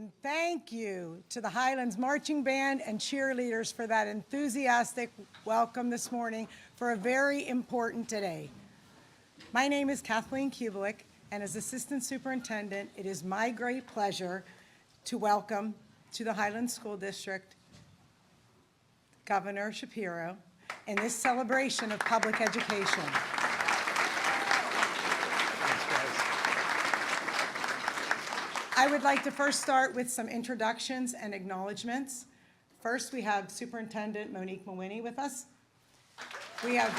And thank you to the Highlands Marching Band and cheerleaders for that enthusiastic welcome this morning for a very important day. My name is Kathleen Kubelik, and as Assistant Superintendent, it is my great pleasure to welcome to the Highlands School District Governor Shapiro in this celebration of public education. I would like to first start with some introductions and acknowledgments. First, we have Superintendent Monique Mawhinney with us. We have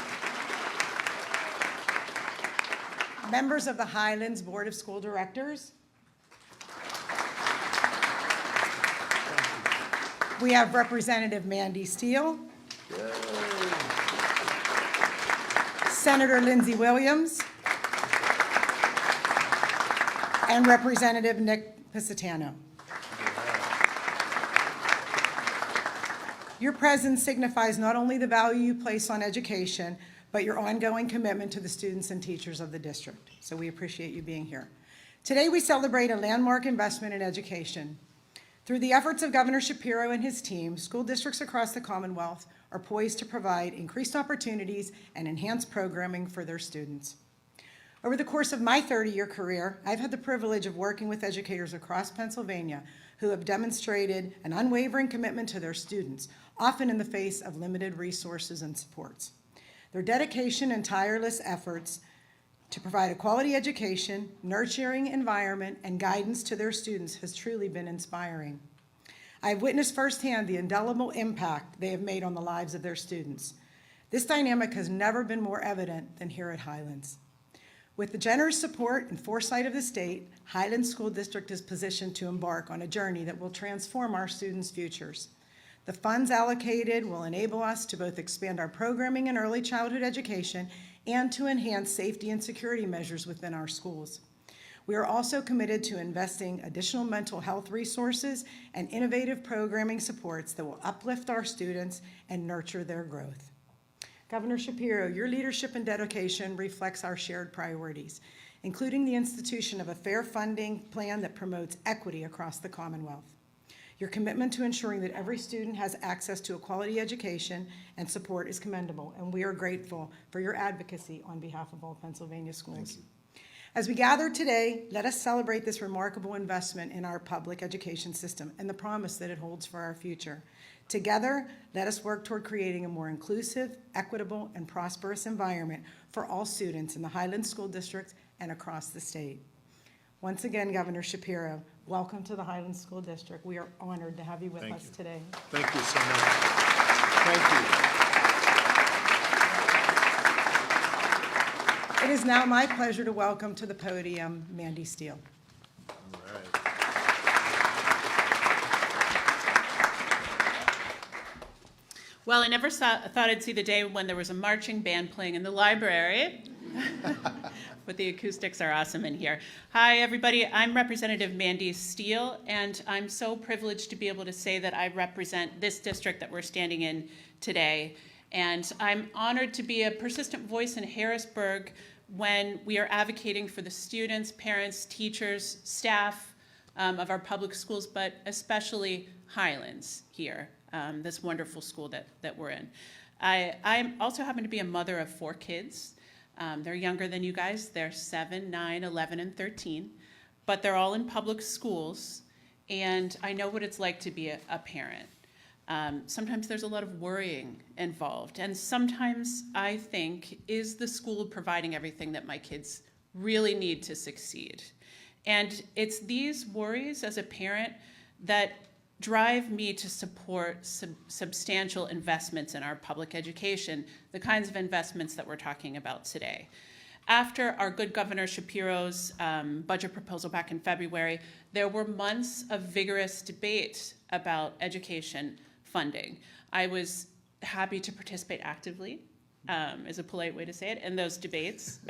members of the Highlands Board of School Directors. We have Representative Mandy Steele. Yay. Senator Lindsey Williams. And Representative Nick Piscitano. Your presence signifies not only the value you place on education, but your ongoing commitment to the students and teachers of the district. So we appreciate you being here. Today we celebrate a landmark investment in education. Through the efforts of Governor Shapiro and his team, school districts across the Commonwealth are poised to provide increased opportunities and enhanced programming for their students. Over the course of my 30-year career, I've had the privilege of working with educators across Pennsylvania who have demonstrated an unwavering commitment to their students, often in the face of limited resources and supports. Their dedication and tireless efforts to provide a quality education, nurturing environment, and guidance to their students has truly been inspiring. I've witnessed firsthand the indelible impact they have made on the lives of their students. This dynamic has never been more evident than here at Highlands. With the generous support and foresight of the state, Highlands School District is positioned to embark on a journey that will transform our students' futures. The funds allocated will enable us to both expand our programming in early childhood education and to enhance safety and security measures within our schools. We are also committed to investing additional mental health resources and innovative programming supports that will uplift our students and nurture their growth. Governor Shapiro, your leadership and dedication reflects our shared priorities, including the institution of a fair funding plan that promotes equity across the Commonwealth. Your commitment to ensuring that every student has access to a quality education and support is commendable, and we are grateful for your advocacy on behalf of all Pennsylvania schools. As we gather today, let us celebrate this remarkable investment in our public education system and the promise that it holds for our future. Together, let us work toward creating a more inclusive, equitable, and prosperous environment for all students in the Highlands School District and across the state. Once again, Governor Shapiro, welcome to the Highlands School District. We are honored to have you with us today. Thank you so much. Thank you. It is now my pleasure to welcome to the podium Mandy Steele. Well, I never thought I'd see the day when there was a marching band playing in the library, but the acoustics are awesome in here. Hi, everybody. I'm Representative Mandy Steele, and I'm so privileged to be able to say that I represent this district that we're standing in today. And I'm honored to be a persistent voice in Harrisburg when we are advocating for the students, parents, teachers, staff of our public schools, but especially Highlands here. This wonderful school that we're in. I also happen to be a mother of 4 kids. They're younger than you guys. They're 7, 9, 11, and 13, but they're all in public schools, and I know what it's like to be a parent. Sometimes there's a lot of worrying involved, and sometimes I think, is the school providing everything that my kids really need to succeed? And it's these worries as a parent that drive me to support substantial investments in our public education, the kinds of investments that we're talking about today. After our good Governor Shapiro's budget proposal back in February, there were months of vigorous debate about education funding. I was happy to participate actively, is a polite way to say it, in those debates,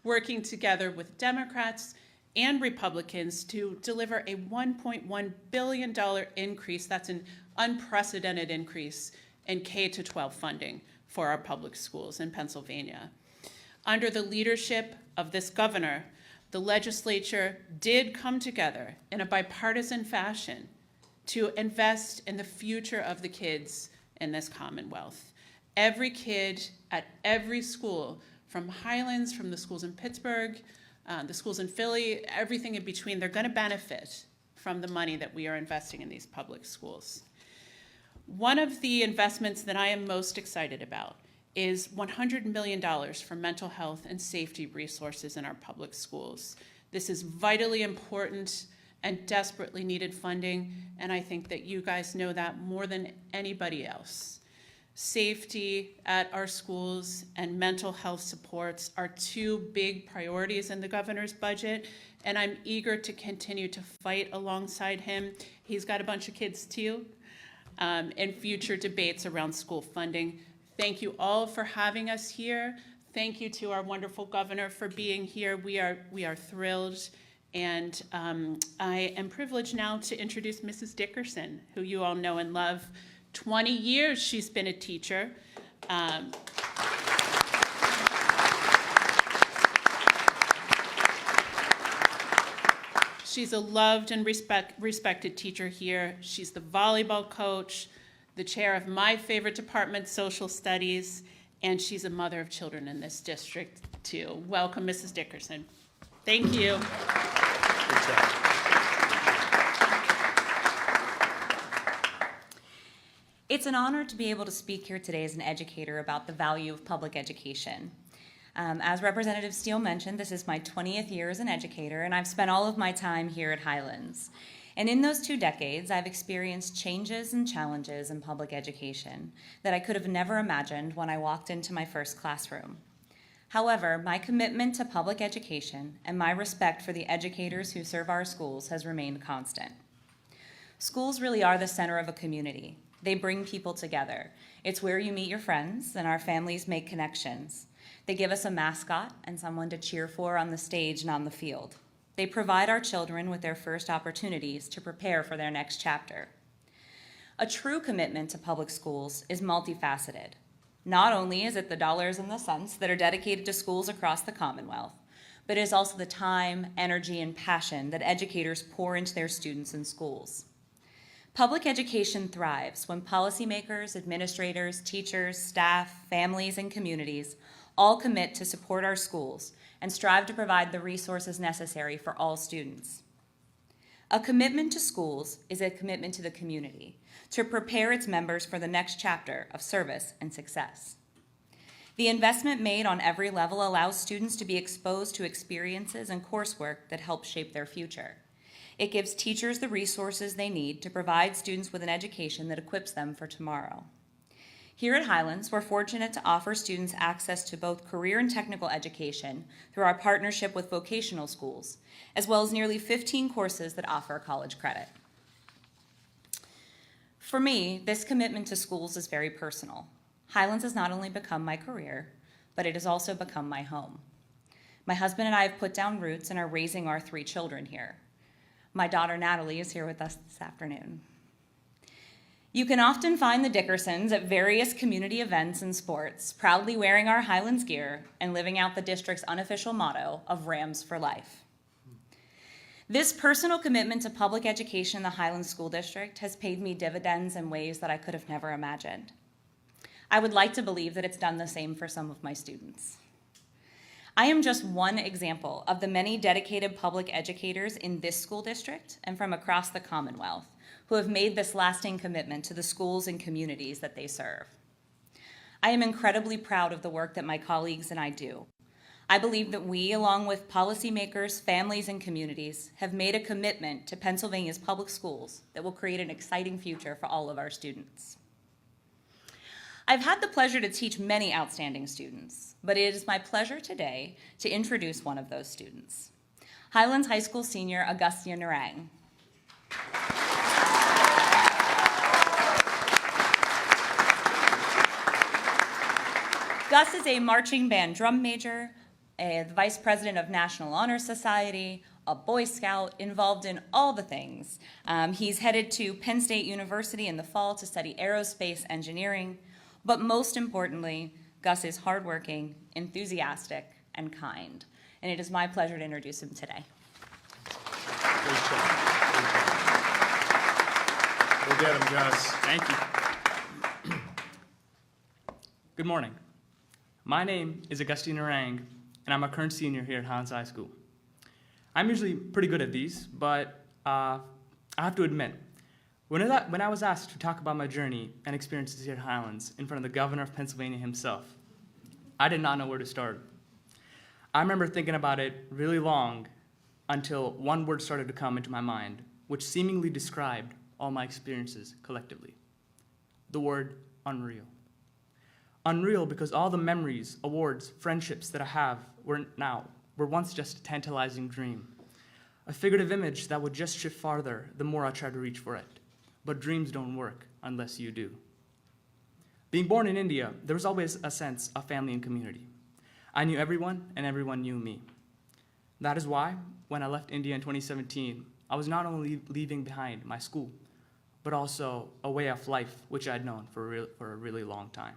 working together with Democrats and Republicans to deliver a $1.1 billion increase. That's an unprecedented increase in K-12 funding for our public schools in Pennsylvania. Under the leadership of this governor, the legislature did come together in a bipartisan fashion to invest in the future of the kids in this Commonwealth. Every kid at every school, from Highlands, from the schools in Pittsburgh, the schools in Philly, everything in between, they're going to benefit from the money that we are investing in these public schools. One of the investments that I am most excited about is $100 million for mental health and safety resources in our public schools. This is vitally important and desperately needed funding, and I think that you guys know that more than anybody else. Safety at our schools and mental health supports are two big priorities in the governor's budget, and I'm eager to continue to fight alongside him. He's got a bunch of kids too, in future debates around school funding. Thank you all for having us here. Thank you to our wonderful governor for being here. We are thrilled. And I am privileged now to introduce Mrs. Dickerson, who you all know and love. 20 years she's been a teacher. She's a loved and respected teacher here. She's the volleyball coach, the chair of my favorite department, social studies, and she's a mother of children in this district too. Welcome, Mrs. Dickerson. Thank you. Good job. It's an honor to be able to speak here today as an educator about the value of public education. As Representative Steele mentioned, this is my 20th year as an educator, and I've spent all of my time here at Highlands. And in those 2 decades, I've experienced changes and challenges in public education that I could have never imagined when I walked into my first classroom. However, my commitment to public education and my respect for the educators who serve our schools has remained constant. Schools really are the center of a community. They bring people together. It's where you meet your friends and our families make connections. They give us a mascot and someone to cheer for on the stage and on the field. They provide our children with their first opportunities to prepare for their next chapter. A true commitment to public schools is multifaceted. Not only is it the dollars and the cents that are dedicated to schools across the Commonwealth, but it is also the time, energy, and passion that educators pour into their students in schools. Public education thrives when policymakers, administrators, teachers, staff, families, and communities all commit to support our schools and strive to provide the resources necessary for all students. A commitment to schools is a commitment to the community, to prepare its members for the next chapter of service and success. The investment made on every level allows students to be exposed to experiences and coursework that help shape their future. It gives teachers the resources they need to provide students with an education that equips them for tomorrow. Here at Highlands, we're fortunate to offer students access to both career and technical education through our partnership with vocational schools, as well as nearly 15 courses that offer college credit. For me, this commitment to schools is very personal. Highlands has not only become my career, but it has also become my home. My husband and I have put down roots and are raising our 3 children here. My daughter Natalie is here with us this afternoon. You can often find the Dickersons at various community events and sports, proudly wearing our Highlands gear and living out the district's unofficial motto of Rams for Life. This personal commitment to public education in the Highlands School District has paid me dividends in ways that I could have never imagined. I would like to believe that it's done the same for some of my students. I am just one example of the many dedicated public educators in this school district and from across the Commonwealth who have made this lasting commitment to the schools and communities that they serve. I am incredibly proud of the work that my colleagues and I do. I believe that we, along with policymakers, families, and communities, have made a commitment to Pennsylvania's public schools that will create an exciting future for all of our students. I've had the pleasure to teach many outstanding students, but it is my pleasure today to introduce one of those students, Highlands High School senior Augustia Narang. Gus is a marching band drum major, the vice president of National Honor Society, a Boy Scout, involved in all the things. He's headed to Penn State University in the fall to study aerospace engineering, but most importantly, Gus is hardworking, enthusiastic, and kind. and it is my pleasure to introduce him today. Great job. Go get him, Gus. Thank you. Good morning. My name is Augustine Narang, and I'm a current senior here at Highlands High School. I'm usually pretty good at these, but I have to admit, when I was asked to talk about my journey and experiences here at Highlands in front of the governor of Pennsylvania himself, I did not know where to start. I remember thinking about it really long until one word started to come into my mind, which seemingly described all my experiences collectively. The word unreal. Unreal because all the memories, awards, friendships that I have were once just a tantalizing dream. A figurative image that would just shift farther the more I tried to reach for it. But dreams don't work unless you do. Being born in India, there was always a sense of family and community. I knew everyone, and everyone knew me. That is why, when I left India in 2017, I was not only leaving behind my school, but also a way of life which I'd known for a really long time.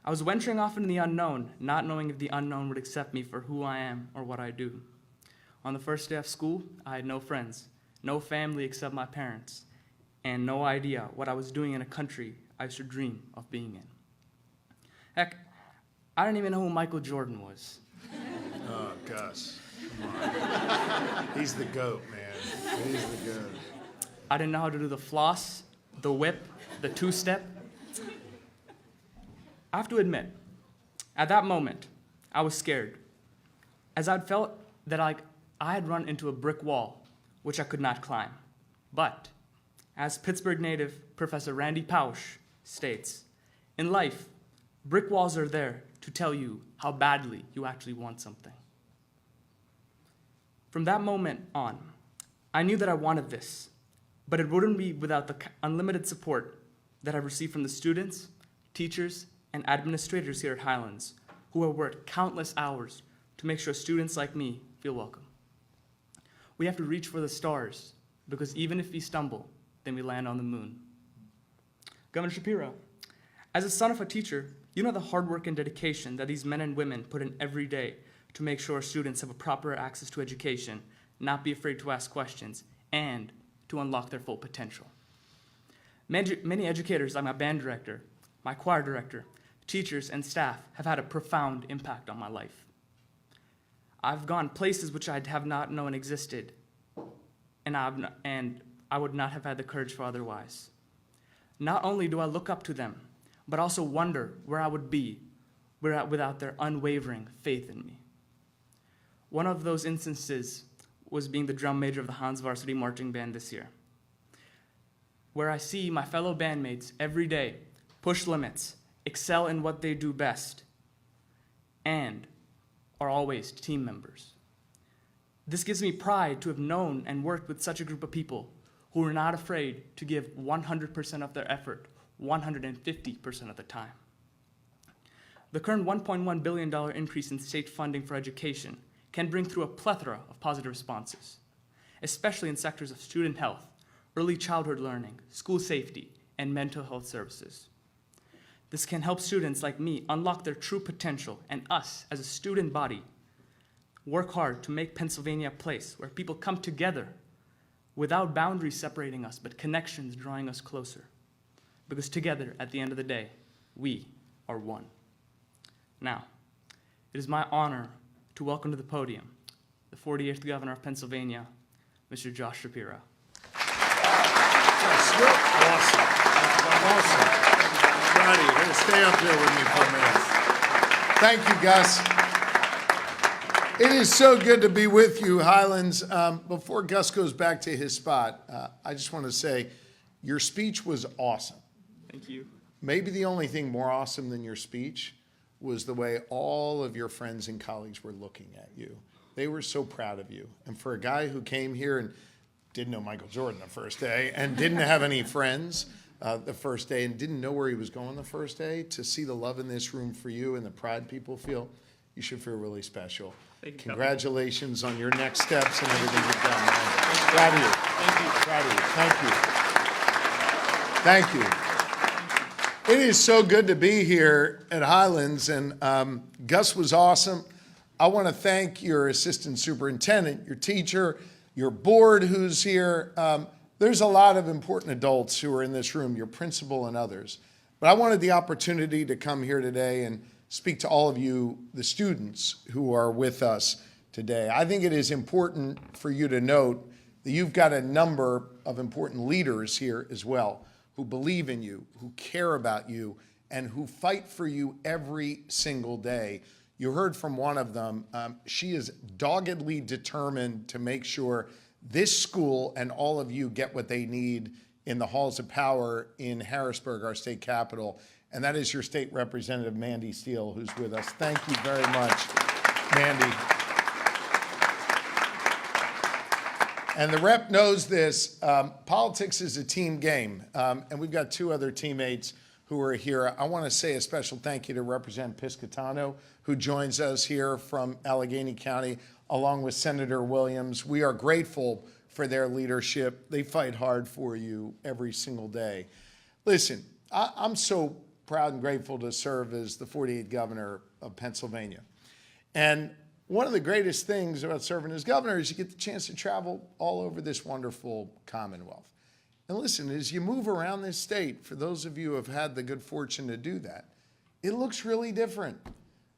I was venturing off into the unknown, not knowing if the unknown would accept me for who I am or what I do. On the first day of school, I had no friends, no family except my parents, and no idea what I was doing in a country I used to dream of being in. Heck, I didn't even know who Michael Jordan was. Oh, Gus. Come on. He's the GOAT, man. He's the GOAT. I didn't know how to do the floss, the whip, the two-step. I have to admit, at that moment, I was scared, as I'd felt that I had run into a brick wall, which I could not climb. But, as Pittsburgh native Professor Randy Pausch states, in life, brick walls are there to tell you how badly you actually want something. From that moment on, I knew that I wanted this, but it wouldn't be without the unlimited support that I've received from the students, teachers, and administrators here at Highlands, who have worked countless hours to make sure students like me feel welcome. We have to reach for the stars, because even if we stumble, then we land on the moon. Governor Shapiro, as a son of a teacher, you know the hard work and dedication that these men and women put in every day to make sure students have a proper access to education, not be afraid to ask questions, and to unlock their full potential. Many educators, like my band director, my choir director, teachers, and staff have had a profound impact on my life. I've gone places which I have not known existed, and I would not have had the courage for otherwise. Not only do I look up to them, but also wonder where I would be without their unwavering faith in me. One of those instances was being the drum major of the Hans Varsity Marching Band this year, where I see my fellow bandmates every day push limits, excel in what they do best, and are always team members. This gives me pride to have known and worked with such a group of people who are not afraid to give 100% of their effort, 150% of the time. The current $1.1 billion increase in state funding for education can bring through a plethora of positive responses, especially in sectors of student health, early childhood learning, school safety, and mental health services. This can help students like me unlock their true potential, and us, as a student body, work hard to make Pennsylvania a place where people come together without boundaries separating us, but connections drawing us closer. Because together, at the end of the day, we are one. Now, it is my honor to welcome to the podium the 48th Governor of Pennsylvania, Mr. Josh Shapiro. Awesome. Awesome. Buddy, you're going to stay up here with me for a minute. Thank you, Gus. It is so good to be with you, Highlands. Before Gus goes back to his spot, I just want to say your speech was awesome. Thank you. Maybe the only thing more awesome than your speech was the way all of your friends and colleagues were looking at you. They were so proud of you. And for a guy who came here and didn't know Michael Jordan the first day and didn't have any friends the first day and didn't know where he was going the first day, to see the love in this room for you and the pride people feel, you should feel really special. Thank you. Congratulations on your next steps and everything you've done, man. Proud of you. Thank you. Proud of you. Thank you. Thank you. It is so good to be here at Highlands, and Gus was awesome. I want to thank your assistant superintendent, your teacher, your board who's here. There's a lot of important adults who are in this room, your principal and others. But I wanted the opportunity to come here today and speak to all of you, the students who are with us today. I think it is important for you to note that you've got a number of important leaders here as well who believe in you, who care about you, and who fight for you every single day. You heard from one of them. She is doggedly determined to make sure this school and all of you get what they need in the halls of power in Harrisburg, our state capital. And that is your state representative, Mandy Steele, who's with us. Thank you very much, Mandy. And the rep knows this. Politics is a team game. And we've got two other teammates who are here. I want to say a special thank you to Representative Piscitano, who joins us here from Allegheny County, along with Senator Williams. We are grateful for their leadership. They fight hard for you every single day. Listen, I'm so proud and grateful to serve as the 48th governor of Pennsylvania. And one of the greatest things about serving as governor is you get the chance to travel all over this wonderful Commonwealth. And listen, as you move around this state, for those of you who have had the good fortune to do that, it looks really different.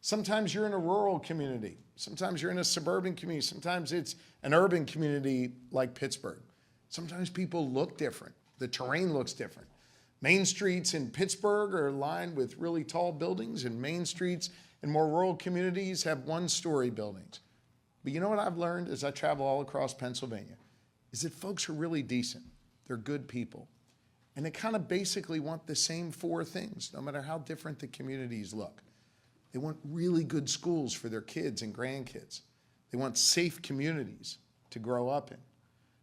Sometimes you're in a rural community. Sometimes you're in a suburban community. Sometimes it's an urban community like Pittsburgh. Sometimes people look different. The terrain looks different. Main streets in Pittsburgh are lined with really tall buildings, and main streets in more rural communities have one-story buildings. But you know what I've learned as I travel all across Pennsylvania is that folks are really decent. They're good people. And they kind of basically want the same four things, no matter how different the communities look. They want really good schools for their kids and grandkids. They want safe communities to grow up in.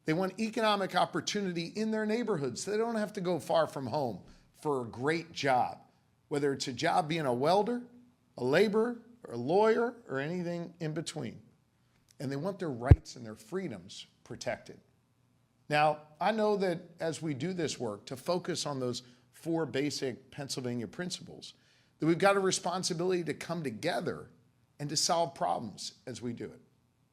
They want economic opportunity in their neighborhoods so they don't have to go far from home for a great job, whether it's a job being a welder, a laborer, or a lawyer, or anything in between. And they want their rights and their freedoms protected. Now, I know that as we do this work to focus on those four basic Pennsylvania principles, that we've got a responsibility to come together and to solve problems as we do it.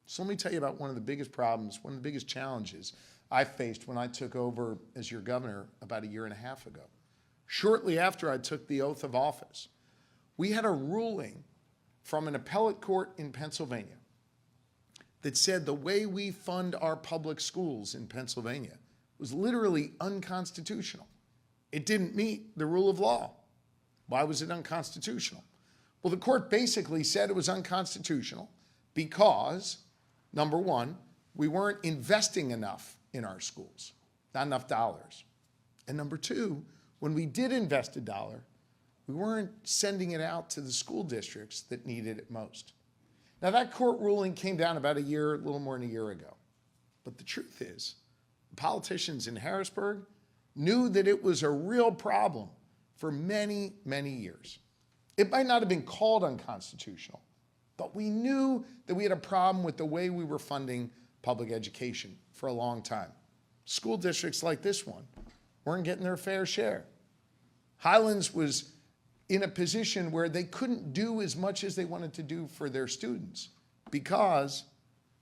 So let me tell you about one of the biggest problems, one of the biggest challenges I faced when I took over as your governor about 1.5 years ago. Shortly after I took the oath of office, we had a ruling from an appellate court in Pennsylvania that said the way we fund our public schools in Pennsylvania was literally unconstitutional. It didn't meet the rule of law. Why was it unconstitutional? Well, the court basically said it was unconstitutional because, number one, we weren't investing enough in our schools, not enough dollars. And number two, when we did invest a dollar, we weren't sending it out to the school districts that needed it most. Now, that court ruling came down about a little more than a year ago. But the truth is, the politicians in Harrisburg knew that it was a real problem for many, many years. It might not have been called unconstitutional, but we knew that we had a problem with the way we were funding public education for a long time. School districts like this one weren't getting their fair share. Highlands was in a position where they couldn't do as much as they wanted to do for their students because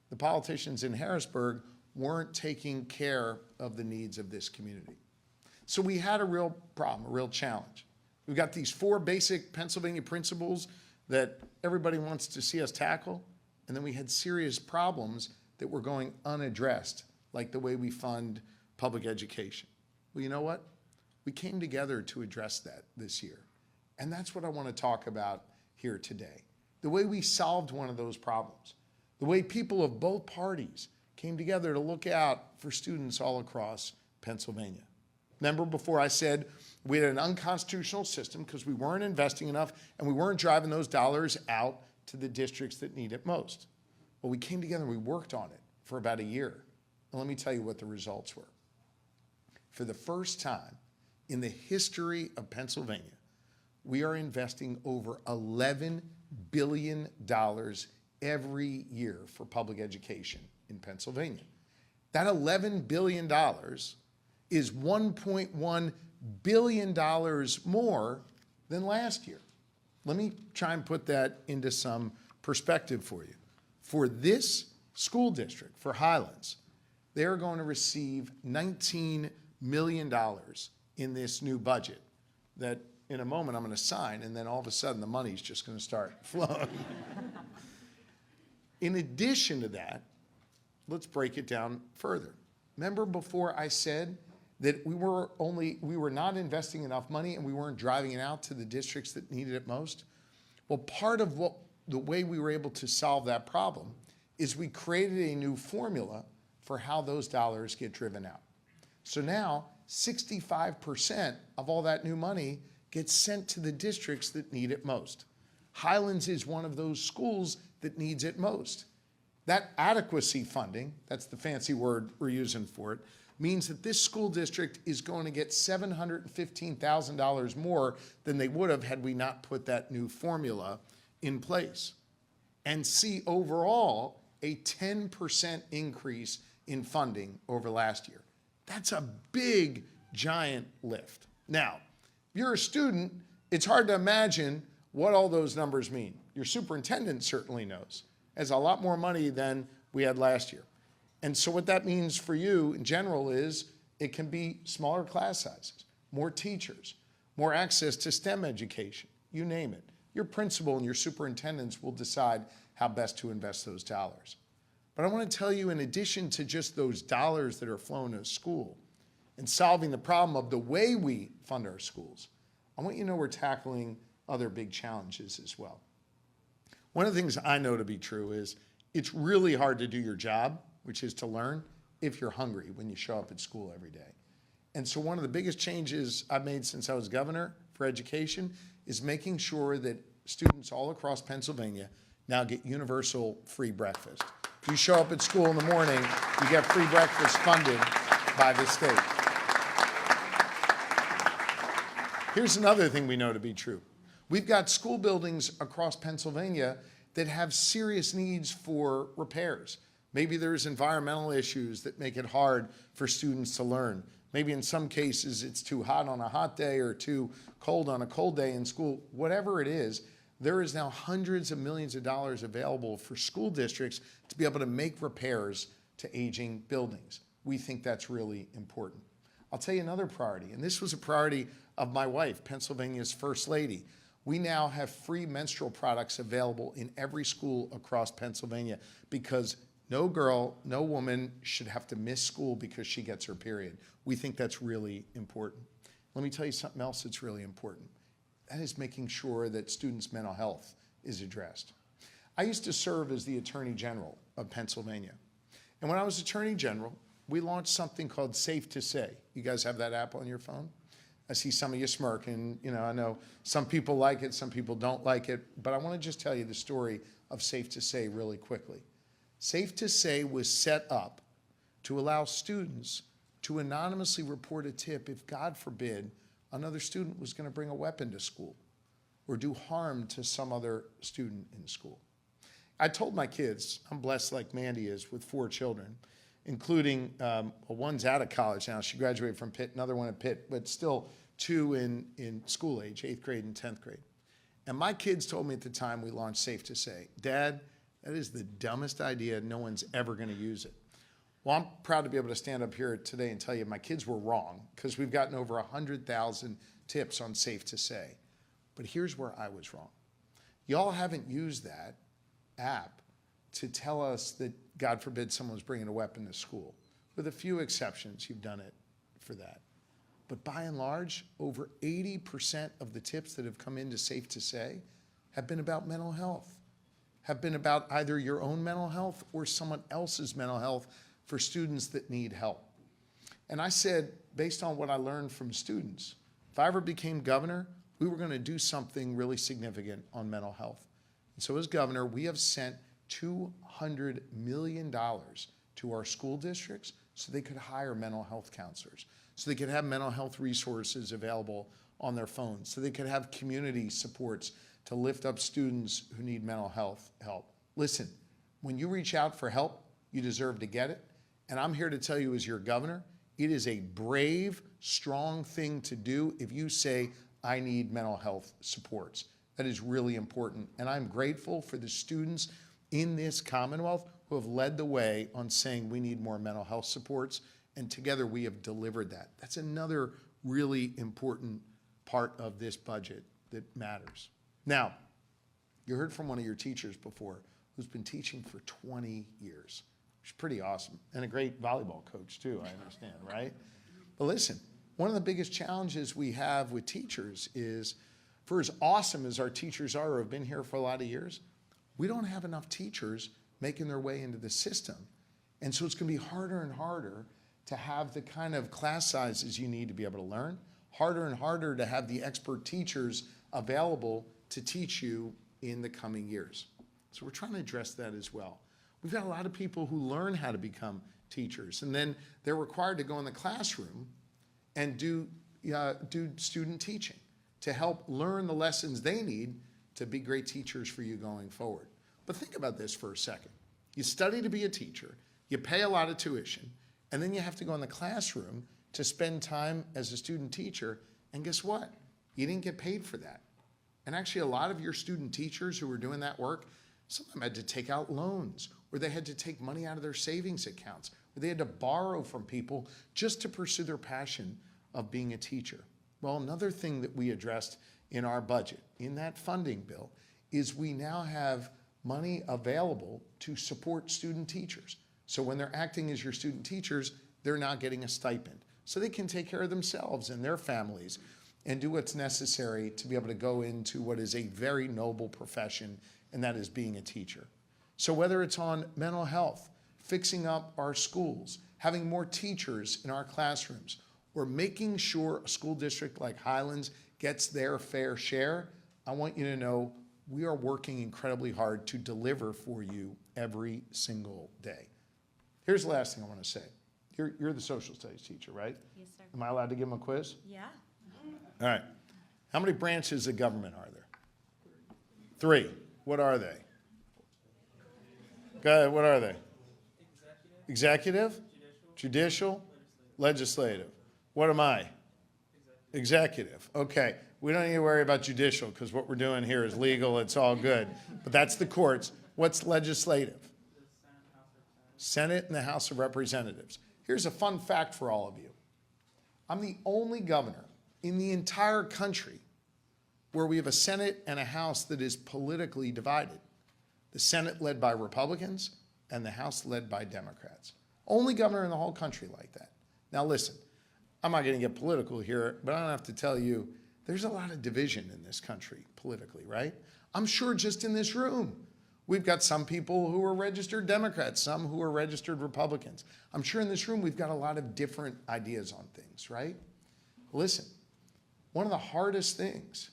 the politicians in Harrisburg weren't taking care of the needs of this community. So we had a real problem, a real challenge. We've got these four basic Pennsylvania principles that everybody wants to see us tackle, and then we had serious problems that were going unaddressed, like the way we fund public education. Well, you know what? We came together to address that this year. And that's what I want to talk about here today. The way we solved one of those problems. The way people of both parties came together to look out for students all across Pennsylvania. Remember before I said we had an unconstitutional system because we weren't investing enough and we weren't driving those dollars out to the districts that need it most. Well, we came together and we worked on it for about a year. And let me tell you what the results were. For the first time in the history of Pennsylvania, we are investing over $11 billion every year for public education in Pennsylvania. That $11 billion is $1.1 billion more than last year. Let me try and put that into some perspective for you. For this school district, for Highlands, they're going to receive $19 million in this new budget that in a moment I'm going to sign, and then all of a sudden the money's just going to start flowing. In addition to that, let's break it down further. Remember before I said that we were not investing enough money and we weren't driving it out to the districts that needed it most? Well, part of the way we were able to solve that problem is we created a new formula for how those dollars get driven out. So now 65% of all that new money gets sent to the districts that need it most. Highlands is one of those schools that needs it most. That adequacy funding, that's the fancy word we're using for it, means that this school district is going to get $715,000 more than they would have had we not put that new formula in place. And see overall a 10% increase in funding over last year. That's a big, giant lift. Now, if you're a student, it's hard to imagine what all those numbers mean. Your superintendent certainly knows. It's a lot more money than we had last year. And so what that means for you in general is it can be smaller class sizes, more teachers, more access to STEM education, you name it. Your principal and your superintendents will decide how best to invest those dollars. But I want to tell you, in addition to just those dollars that are flowing to school and solving the problem of the way we fund our schools, I want you to know we're tackling other big challenges as well. One of the things I know to be true is it's really hard to do your job, which is to learn, if you're hungry when you show up at school every day. And so one of the biggest changes I've made since I was governor for education is making sure that students all across Pennsylvania now get universal free breakfast. If you show up at school in the morning, you get free breakfast funded by the state. Here's another thing we know to be true. We've got school buildings across Pennsylvania that have serious needs for repairs. Maybe there's environmental issues that make it hard for students to learn. Maybe in some cases it's too hot on a hot day or too cold on a cold day in school. Whatever it is, there is now hundreds of millions of dollars available for school districts to be able to make repairs to aging buildings. We think that's really important. I'll tell you another priority, and this was a priority of my wife, Pennsylvania's First Lady. We now have free menstrual products available in every school across Pennsylvania because no girl, no woman should have to miss school because she gets her period. We think that's really important. Let me tell you something else that's really important. That is making sure that students' mental health is addressed. I used to serve as the Attorney General of Pennsylvania. And when I was Attorney General, we launched something called Safe to Say. You guys have that app on your phone? I see some of you smirking. You know, I know some people like it, some people don't like it, but I want to just tell you the story of Safe to Say really quickly. Safe to Say was set up to allow students to anonymously report a tip if, God forbid, another student was going to bring a weapon to school or do harm to some other student in school. I told my kids, I'm blessed like Mandy is with 4 children, including, well, one's out of college now. She graduated from Pitt, another one at Pitt, but still 2 in school age, 8th grade and 10th grade. And my kids told me at the time we launched Safe to Say, Dad, that is the dumbest idea. No one's ever going to use it. Well, I'm proud to be able to stand up here today and tell you my kids were wrong because we've gotten over 100,000 tips on Safe to Say. But here's where I was wrong. Y'all haven't used that app to tell us that, God forbid, someone's bringing a weapon to school. With a few exceptions, you've done it for that. But by and large, over 80% of the tips that have come into Safe to Say have been about mental health, have been about either your own mental health or someone else's mental health for students that need help. And I said, based on what I learned from students, if I ever became governor, we were going to do something really significant on mental health. And so as governor, we have sent $200 million to our school districts so they could hire mental health counselors, so they could have mental health resources available on their phones, so they could have community supports to lift up students who need mental health help. Listen, when you reach out for help, you deserve to get it. And I'm here to tell you as your governor, it is a brave, strong thing to do if you say, I need mental health supports. That is really important. And I'm grateful for the students in this Commonwealth who have led the way on saying we need more mental health supports. And together we have delivered that. That's another really important part of this budget that matters. Now, you heard from one of your teachers before who's been teaching for 20 years, which is pretty awesome. And a great volleyball coach too, I understand, right? But listen, one of the biggest challenges we have with teachers is, for as awesome as our teachers are who have been here for a lot of years, we don't have enough teachers making their way into the system. And so it's going to be harder and harder to have the kind of class sizes you need to be able to learn, harder and harder to have the expert teachers available to teach you in the coming years. So we're trying to address that as well. We've got a lot of people who learn how to become teachers, and then they're required to go in the classroom and do student teaching to help learn the lessons they need to be great teachers for you going forward. But think about this for a second. You study to be a teacher, you pay a lot of tuition, and then you have to go in the classroom to spend time as a student teacher, and guess what? You didn't get paid for that. And actually, a lot of your student teachers who were doing that work, some of them had to take out loans, or they had to take money out of their savings accounts, or they had to borrow from people just to pursue their passion of being a teacher. Well, another thing that we addressed in our budget, in that funding bill, is we now have money available to support student teachers. So when they're acting as your student teachers, they're not getting a stipend. So they can take care of themselves and their families and do what's necessary to be able to go into what is a very noble profession, and that is being a teacher. So whether it's on mental health, fixing up our schools, having more teachers in our classrooms, or making sure a school district like Highlands gets their fair share, I want you to know we are working incredibly hard to deliver for you every single day. Here's the last thing I want to say. You're the social studies teacher, right? Yes, sir. Am I allowed to give them a quiz? Yeah. All right. How many branches of government are there? 3. What are they? Go ahead, what are they? Executive? Judicial? Legislative. What am I? Executive. Okay. We don't need to worry about judicial because what we're doing here is legal. It's all good. But that's the courts. What's legislative? Senate and the House of Representatives. Here's a fun fact for all of you. I'm the only governor in the entire country where we have a Senate and a House that is politically divided. The Senate led by Republicans and the House led by Democrats. Only governor in the whole country like that. Now listen, I'm not going to get political here, but I don't have to tell you, there's a lot of division in this country politically, right? I'm sure just in this room, we've got some people who are registered Democrats, some who are registered Republicans. I'm sure in this room we've got a lot of different ideas on things, right? Listen, one of the hardest things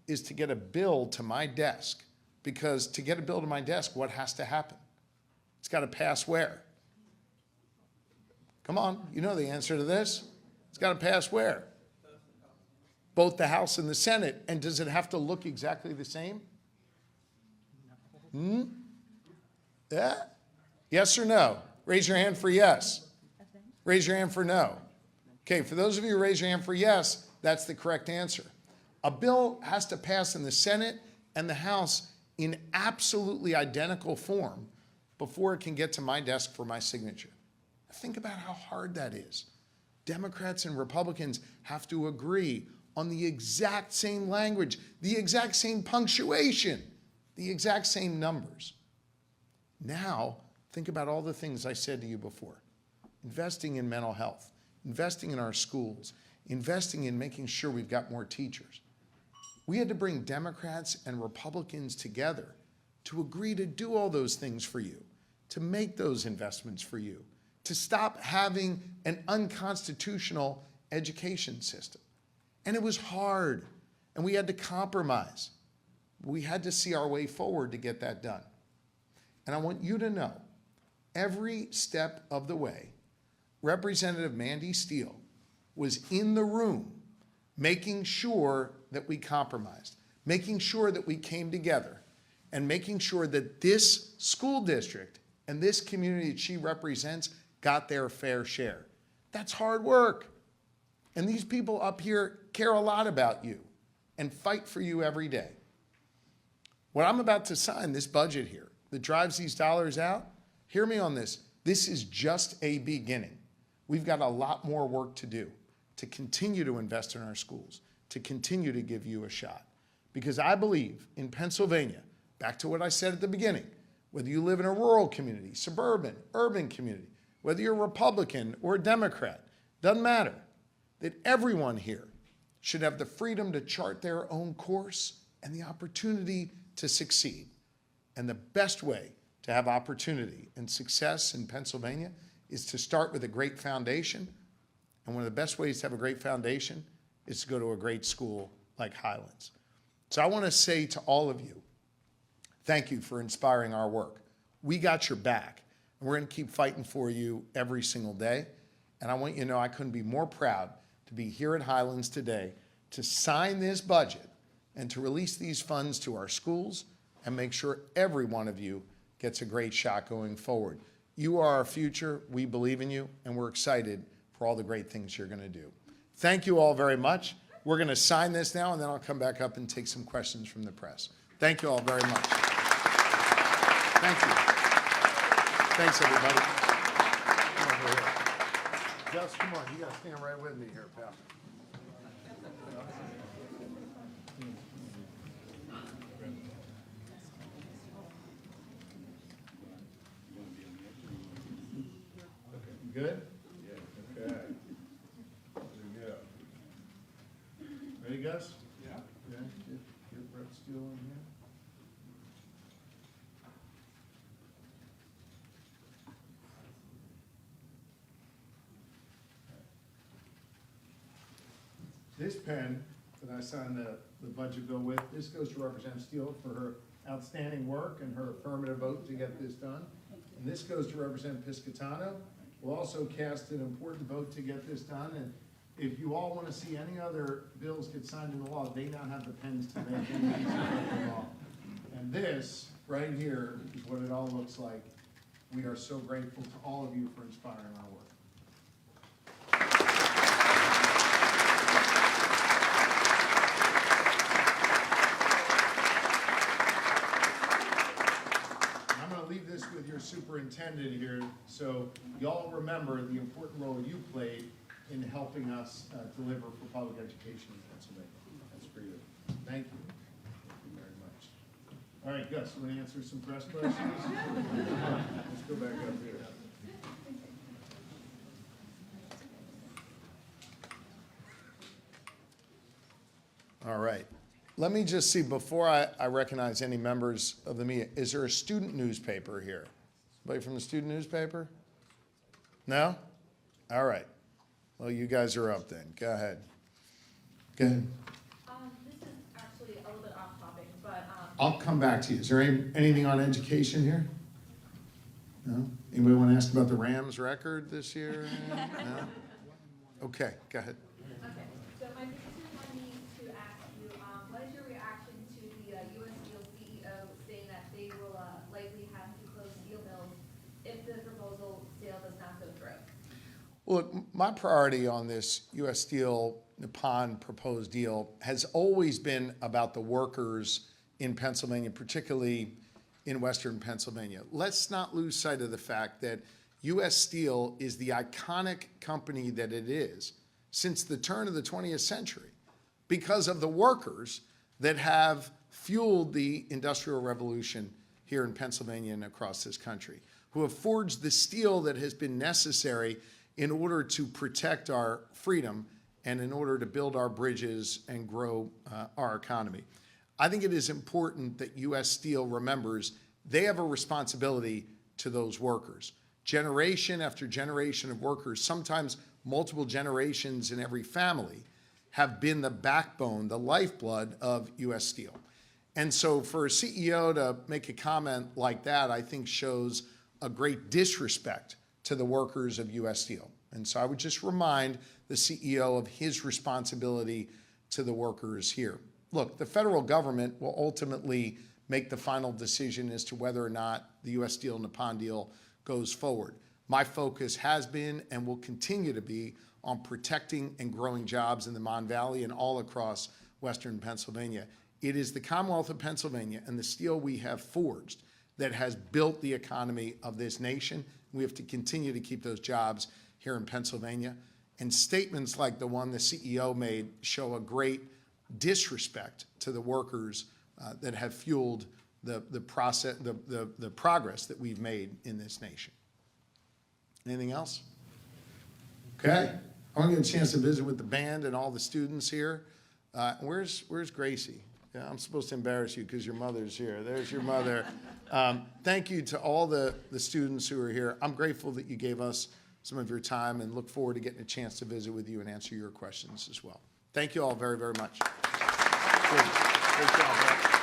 is to get a bill to my desk, because to get a bill to my desk, what has to happen? It's got to pass where? Come on, you know the answer to this. It's got to pass where? Both the House and the Senate. And does it have to look exactly the same? Yeah? Yes or no? Raise your hand for yes. Raise your hand for no. Okay, for those of you who raise your hand for yes, that's the correct answer. A bill has to pass in the Senate and the House in absolutely identical form before it can get to my desk for my signature. Think about how hard that is. Democrats and Republicans have to agree on the exact same language, the exact same punctuation, the exact same numbers. Now, think about all the things I said to you before. Investing in mental health, investing in our schools, investing in making sure we've got more teachers. We had to bring Democrats and Republicans together to agree to do all those things for you, to make those investments for you, to stop having an unconstitutional education system. And it was hard, and we had to compromise. We had to see our way forward to get that done. And I want you to know, every step of the way, Representative Mandy Steele was in the room making sure that we compromised, making sure that we came together, and making sure that this school district and this community that she represents got their fair share. That's hard work. And these people up here care a lot about you and fight for you every day. What I'm about to sign, this budget here, that drives these dollars out, hear me on this. This is just a beginning. We've got a lot more work to do to continue to invest in our schools, to continue to give you a shot. Because I believe in Pennsylvania, back to what I said at the beginning, whether you live in a rural community, suburban, urban community, whether you're a Republican or a Democrat, doesn't matter, that everyone here should have the freedom to chart their own course and the opportunity to succeed. And the best way to have opportunity and success in Pennsylvania is to start with a great foundation. And one of the best ways to have a great foundation is to go to a great school like Highlands. So I want to say to all of you, thank you for inspiring our work. We got your back, and we're going to keep fighting for you every single day. And I want you to know I couldn't be more proud to be here at Highlands today to sign this budget and to release these funds to our schools and make sure every one of you gets a great shot going forward. You are our future. We believe in you, and we're excited for all the great things you're going to do. Thank you all very much. We're going to sign this now, and then I'll come back up and take some questions from the press. Thank you all very much. Thank you. Thanks, everybody. Come over here. Gus, come on. You got to stand right with me here, pal. Good? Yeah. Okay. There we go. Ready, Gus? Yeah. Okay. Get Brett Steele in here. This pen that I signed the budget bill with, this goes to Representative Steele for her outstanding work and her affirmative vote to get this done. And this goes to Representative Piscitano. We'll also cast an important vote to get this done. And if you all want to see any other bills get signed into law, they now have the pens to make them easy into law. And this right here is what it all looks like. We are so grateful to all of you for inspiring our work. With your superintendent here, so y'all remember the important role you played in helping us deliver for public education in Pennsylvania. That's for you. Thank you. Thank you very much. All right, Gus, you want to answer some press questions? Let's go back up here. All right. Let me just see, before I recognize any members of the media, is there a student newspaper here? Somebody from the student newspaper? No? All right. Well, you guys are up then. Go ahead. Go ahead. This is actually a little bit off topic, but I'll come back to you. Is there anything on education here? No? Anybody want to ask about the Rams record this year? No? Okay, go ahead. okay. So my producer wanted me to ask you, what is your reaction to the U.S. Steel CEO saying that they will likely have to close steel mills if the proposal sale does not go through? Well, look, my priority on this U.S. Steel Nippon proposed deal has always been about the workers in Pennsylvania, particularly in Western Pennsylvania. Let's not lose sight of the fact that U.S. Steel is the iconic company that it is since the turn of the 20th century because of the workers that have fueled the Industrial Revolution here in Pennsylvania and across this country, who have forged the steel that has been necessary in order to protect our freedom and in order to build our bridges and grow our economy. I think it is important that U.S. Steel remembers they have a responsibility to those workers. Generation after generation of workers, sometimes multiple generations in every family, have been the backbone, the lifeblood of U.S. Steel. And so for a CEO to make a comment like that, I think shows a great disrespect to the workers of U.S. Steel. And so I would just remind the CEO of his responsibility to the workers here. Look, the federal government will ultimately make the final decision as to whether or not the U.S. Steel Nippon deal goes forward. My focus has been and will continue to be on protecting and growing jobs in the Mon Valley and all across Western Pennsylvania. It is the Commonwealth of Pennsylvania and the steel we have forged that has built the economy of this nation. We have to continue to keep those jobs here in Pennsylvania. And statements like the one the CEO made show a great disrespect to the workers that have fueled the progress that we've made in this nation. Anything else? Okay. I want to get a chance to visit with the band and all the students here. Where's Gracie? Yeah, I'm supposed to embarrass you because your mother's here. There's your mother. Thank you to all the students who are here. I'm grateful that you gave us some of your time and look forward to getting a chance to visit with you and answer your questions as well. Thank you all very, very much. Good. Great job, Brett.